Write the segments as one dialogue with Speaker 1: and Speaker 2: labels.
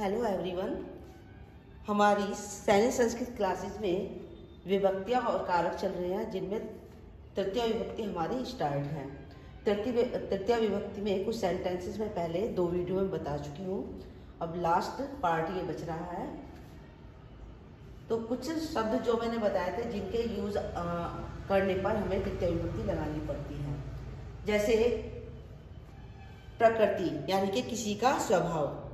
Speaker 1: Hello everyone. हमारी सैनिक Sanskrit classes में विभक्तियाँ और कारक चल रहे हैं, जिनमें तृतीय विभक्ति हमारी स्टार्ट है। तृतीय विभक्ति में कुछ सेंटेंसेस में पहले 2 वीडियो में बता चुकी हूँ। अब लास्ट पार्ट ये बच रहा है। तो कुछ शब्द जो मैंने बताए थे जिनके यूज करने पर हमें तृतीय विभक्ति लगानी पड़ती है, जैसे प्रकृति यानी कि किसी का स्वभाव,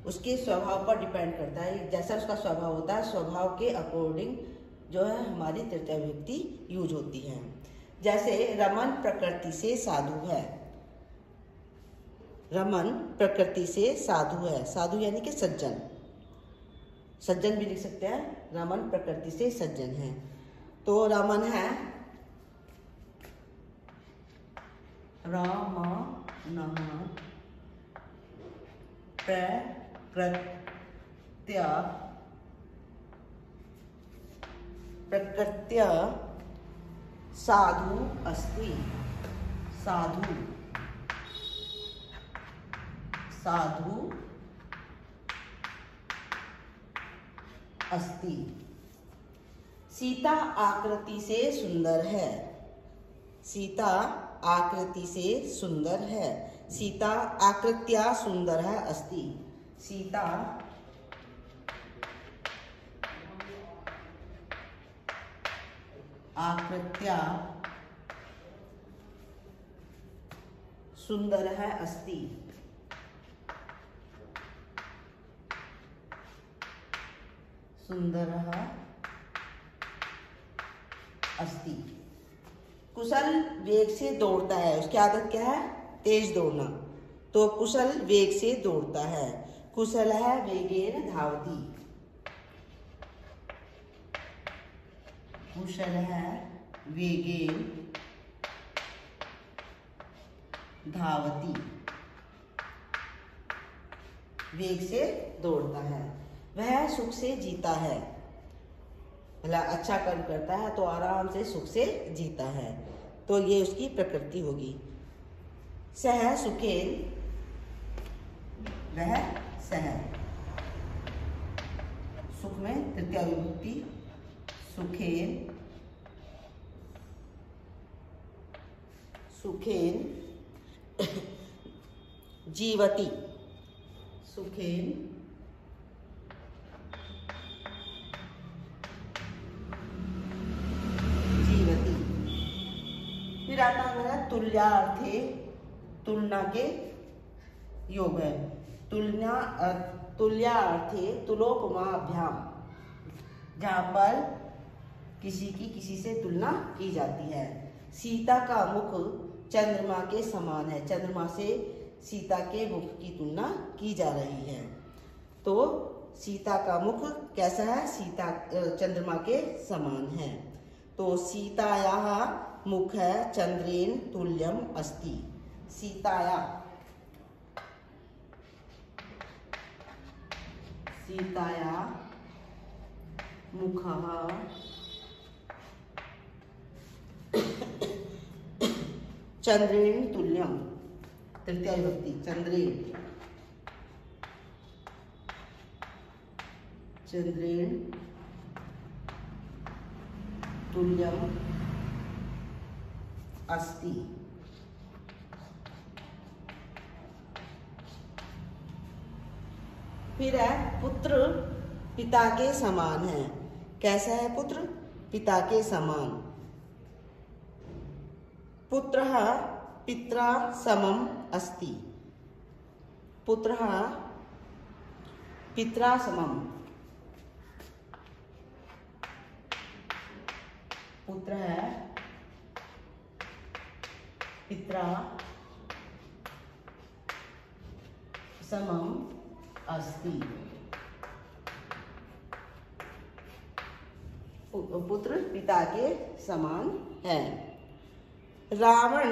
Speaker 1: उसके स्वभाव पर डिपेंड करता है। जैसा उसका स्वभाव होता है, स्वभाव के अकॉर्डिंग जो है हमारी तृतीय विभक्ति यूज होती है। जैसे रमन प्रकृति से साधु है। रमन प्रकृति से साधु है। साधु यानी कि सज्जन, सज्जन भी लिख सकते हैं। रमन प्रकृति से सज्जन है। तो रमन है प्रकृत्या साधु अस्ति। साधु अस्ति। सीता आकृति से सुंदर है। सीता आकृति से सुंदर है। सीता आकृत्या सुंदर है अस्ति। सीता आकृत्या सुंदर है अस्ति। सुंदर अस्ति। कुशल वेग से दौड़ता है। उसकी आदत क्या है? तेज दौड़ना। तो कुशल वेग से दौड़ता है। कुशल है वेगेन धावति। कुशल है वेगेन धावति। वेग से दौड़ता है। वह सुख से जीता है। मतलब अच्छा कर्म करता है तो आराम से सुख से जीता है। तो ये उसकी प्रकृति होगी। सह सुखेन, वह सह। सुख में तृतीय विभक्ति सुखेन। सुखेन जीवति। सुखेन जीवति। फिर आता है तुल्यार्थे, तुलना के योग है। तुल्यार्थे तुलोपमाभ्याम, जहाँ पर किसी की किसी से तुलना की जाती है। सीता का मुख चंद्रमा के समान है। चंद्रमा से सीता के मुख की तुलना की जा रही है। तो सीता का मुख कैसा है? सीता चंद्रमा के समान है। तो सीतायाः मुख है चंद्रेन तुल्यम अस्ति। सीताया मुखः चंद्रेन तुल्यम। तृतीय विभक्ति चंद्रेन तुल्यम अस्ति। फिर है पुत्र पिता के समान है। कैसा है पुत्र? पिता के समान। पुत्रः पित्रा समम अस्ति। पुत्रः पित्रा समम। पुत्र है पित्रा समम अस्ति। पुत्र पिता के समान है। रावण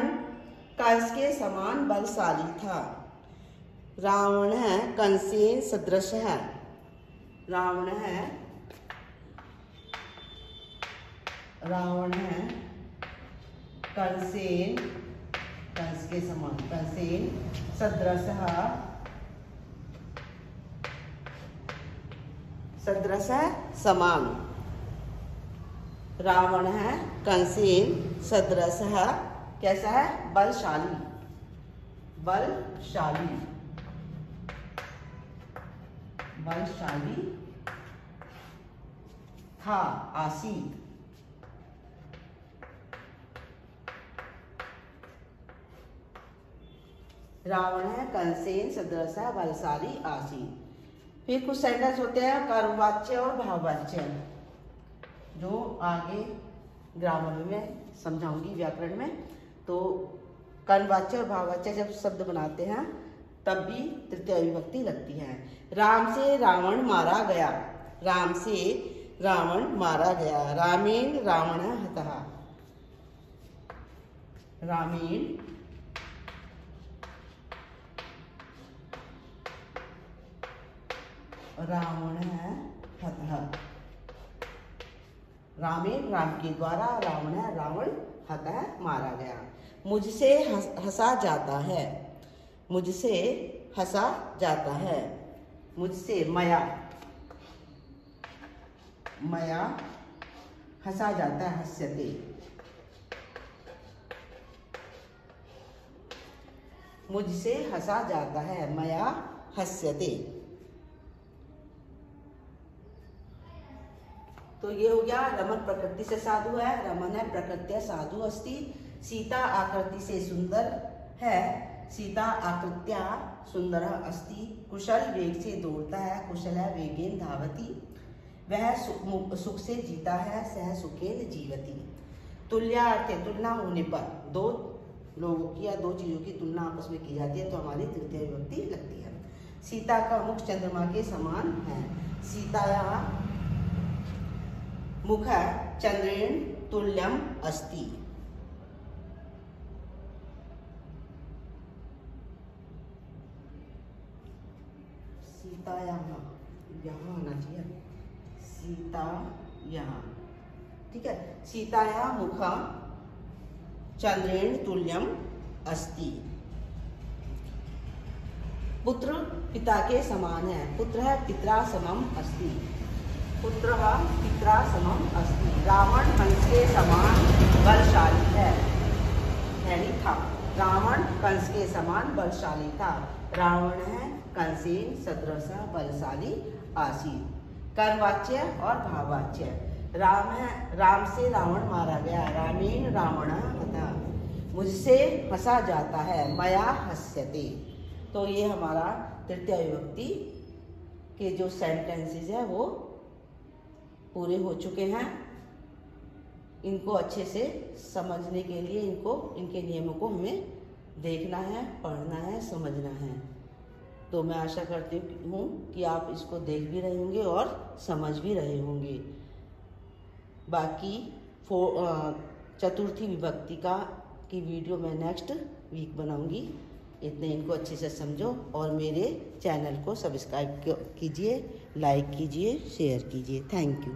Speaker 1: कंस के समान बलशाली था। रावण है कंसेन सदृश है। रावण है कंसेन, कंस के समान। कंसेन सदृश सदृश है समान। रावण है कंसेन सदृश है कैसा है बलशाली, बलशाली, बलशाली था आसीत। रावण है कंसेन सदृश है बलशाली आसीत। फिर कुछ सेंटेंस होते हैं कर्मवाच्य और भाववाच्य, जो आगे ग्रामर में समझाऊंगी व्याकरण में। तो कर्मवाच्य और भाववाच्य जब शब्द बनाते हैं तब भी तृतीय विभक्ति लगती है। राम से रावण मारा गया, राम से रावण मारा गया। रामेण रावण हतः, रामेण रावण है हतः। रामेण राम के द्वारा, रावण है रावण हतः मारा गया। मुझसे हंसा जाता है, मुझसे हंसा जाता है। मुझसे मया, मया हंसा जाता है हस्यते। मुझसे हंसा जाता है मया हस्यते। तो ये हो गया रमन प्रकृति से साधु है, रमन है प्रकृत्या साधु अस्ति। सीता आकृति से सुंदर है, सीता आकृत्या सुंदर अस्ति। कुशल वेग से दौड़ता है, कुशल है वेगेन धावति। वह सुख से जीता है, सह सुखेन जीवति। तुल्यार्थ तुलना होने पर दो लोगों की या दो चीजों की तुलना आपस में की जाती है तो हमारी तृतीय विभक्ति लगती है। सीता का मुख चंद्रमा के समान है, सीताया मुख चंद्रेण तुल्यम अस्ति। सीता यहाँ आना चाहिए, सीता यहाँ, ठीक है। सीताया मुख चंद्रेण तुल्यम अस्ति। पुत्र पिता के समान है, पुत्र है पित्रा समम अस्ति। पुत्र पित्रा समम अस्ति। रावण कंस के समान बलशाली है, यानी था। रावण कंस के समान बलशाली था। रावण है कंसेन सदृश बलशाली आसीत। कर्मवाच्य और भाववाच्य, राम है राम से रावण मारा गया, रामेण रावण हतः। मुझसे हंसा जाता है, मया हस्यते। तो ये हमारा तृतीय विभक्ति के जो सेंटेंसेस है वो पूरे हो चुके हैं। इनको अच्छे से समझने के लिए इनके नियमों को हमें देखना है, पढ़ना है, समझना है। तो मैं आशा करती हूँ कि आप इसको देख भी रहे होंगे और समझ भी रहे होंगे। बाकी चतुर्थी विभक्ति की वीडियो मैं नेक्स्ट वीक बनाऊंगी। इतने इनको अच्छे से समझो और मेरे चैनल को सब्सक्राइब कीजिए, लाइक कीजिए, शेयर कीजिए। Thank you.